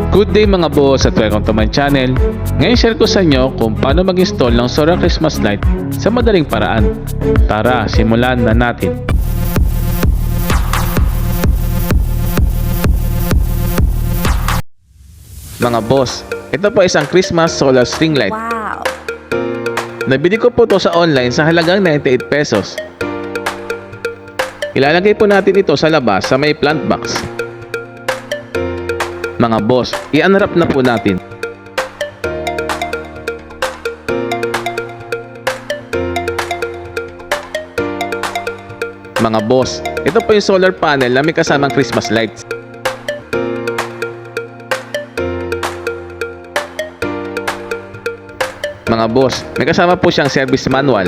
Good day mga boss at welcome to my channel. Ngayon share ko sa inyo kung paano mag-install ng solar Christmas light sa madaling paraan. Tara, simulan na natin. Mga boss, ito po isang Christmas solar string light. Wow! Nabili ko po ito sa online sa halagang 98 pesos. Ilalagay po natin ito sa labas sa may plant box. Mga boss, i-unwrap na po natin. Mga boss, ito po yung solar panel na may kasamang Christmas lights. Mga boss, may kasama po siyang service manual.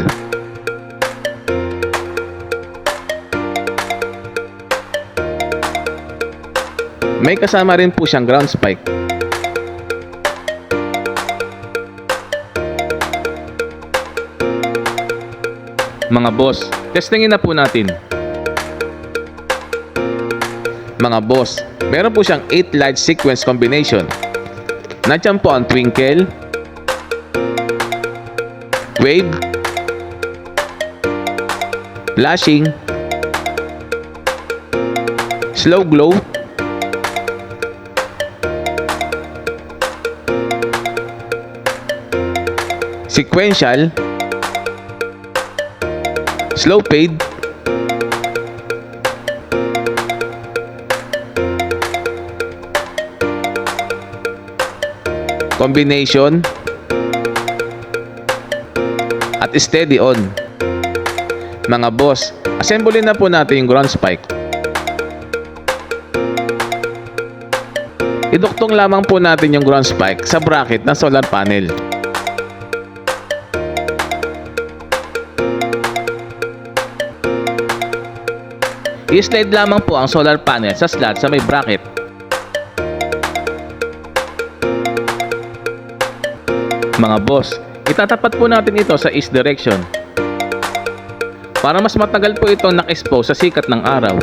May kasama rin po siyang ground spike. Mga boss, testingin na po natin. Mga boss, meron po siyang 8 light sequence combination. Nandiyan po ang twinkle, wave, flashing, slow glow, sequential, slow fade, combination, at steady on. Mga boss, assemble na po natin yung ground spike. Iduktong lamang po natin yung ground spike sa bracket ng solar panel. I-slide lamang po ang solar panel sa slot sa may bracket. Mga boss, itatapat po natin ito sa east direction para mas matagal po itong naka-expose sa sikat ng araw.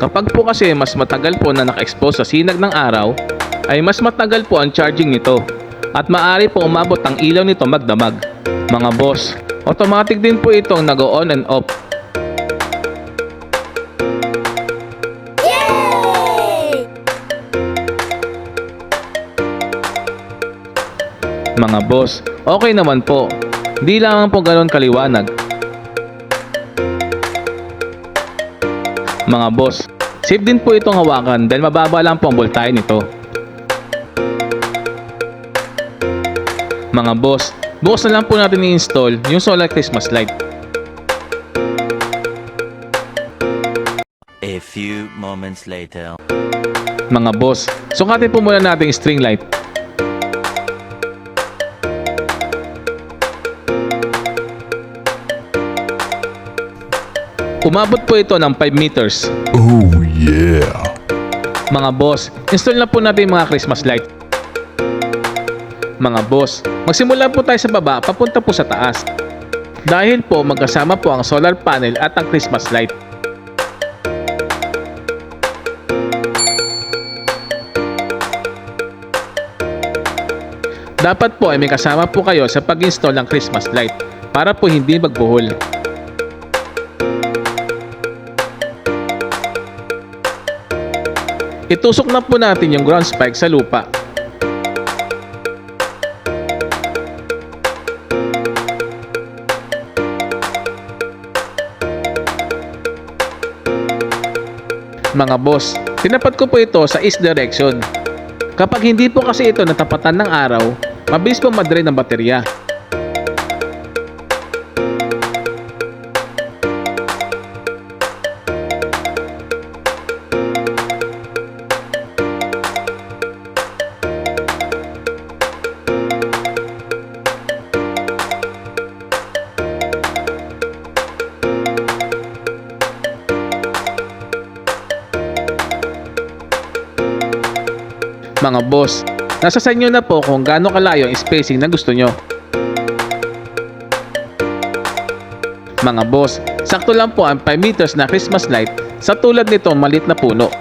Kapag po kasi mas matagal po na naka-expose sa sinag ng araw, ay mas matagal po ang charging nito at maaari po umabot ang ilaw nito magdamag. Mga boss, automatic din po itong nag-on and off. Yay! Mga boss, okay naman po. Di lamang po ganoon kaliwanag. Mga boss, safe din po itong hawakan dahil mababa lang po ang voltahe nito. Mga boss, bukas na lang po natin i-install yung solar Christmas light. A few moments later. Mga boss, sukatin po muna natin yung string light. Umabot po ito ng 5 meters. Oh yeah! Mga boss, install na po natin yung mga Christmas light. Mga boss, magsimula po tayo sa baba papunta po sa taas. Dahil po magkasama po ang solar panel at ang Christmas light. Dapat po ay may kasama po kayo sa pag-install ng Christmas light para po hindi magbuhol. Itusok na po natin yung ground spike sa lupa. Mga boss, tinapat ko po ito sa east direction. Kapag hindi po kasi ito natapatan ng araw, mabilis po ma-drain ang baterya. Mga boss, nasa sa inyo na po kung gaano kalayo ang spacing na gusto nyo. Mga boss, sakto lang po ang 5 meters na Christmas light sa tulad nito malit na puno.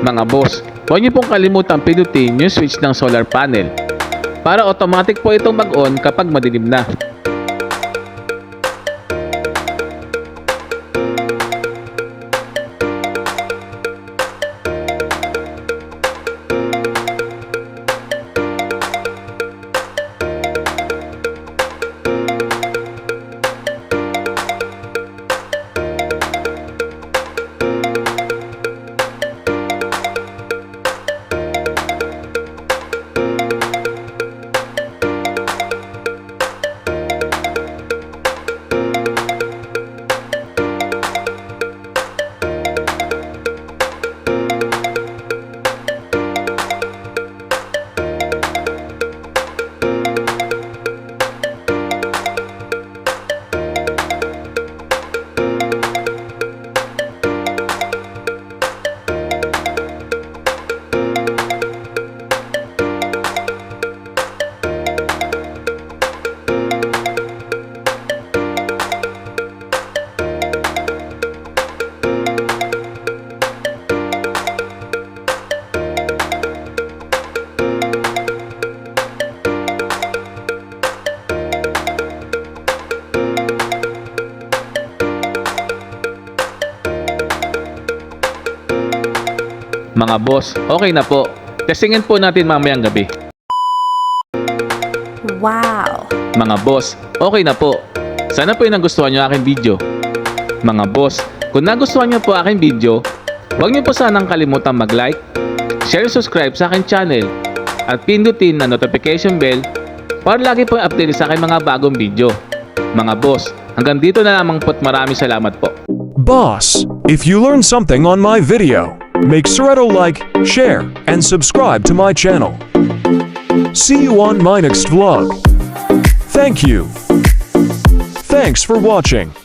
Mga boss, huwag niyo pong kalimutang pindutin yung switch ng solar panel para automatic po itong mag-on kapag madilim na. Mga boss, okay na po. Testingin po natin mamayang gabi. Wow! Mga boss, okay na po. Sana po yung nagustuhan nyo aking video. Mga boss, kung nagustuhan nyo po aking video, huwag nyo po sanang kalimutang mag-like, share, subscribe sa aking channel, at pindutin na notification bell para lagi po update sa aking mga bagong video. Mga boss, hanggang dito na lamang po't maraming salamat po. Boss, if you learned something on my video, make sure to like, share, and subscribe to my channel. See you on my next vlog. Thank you. Thanks for watching.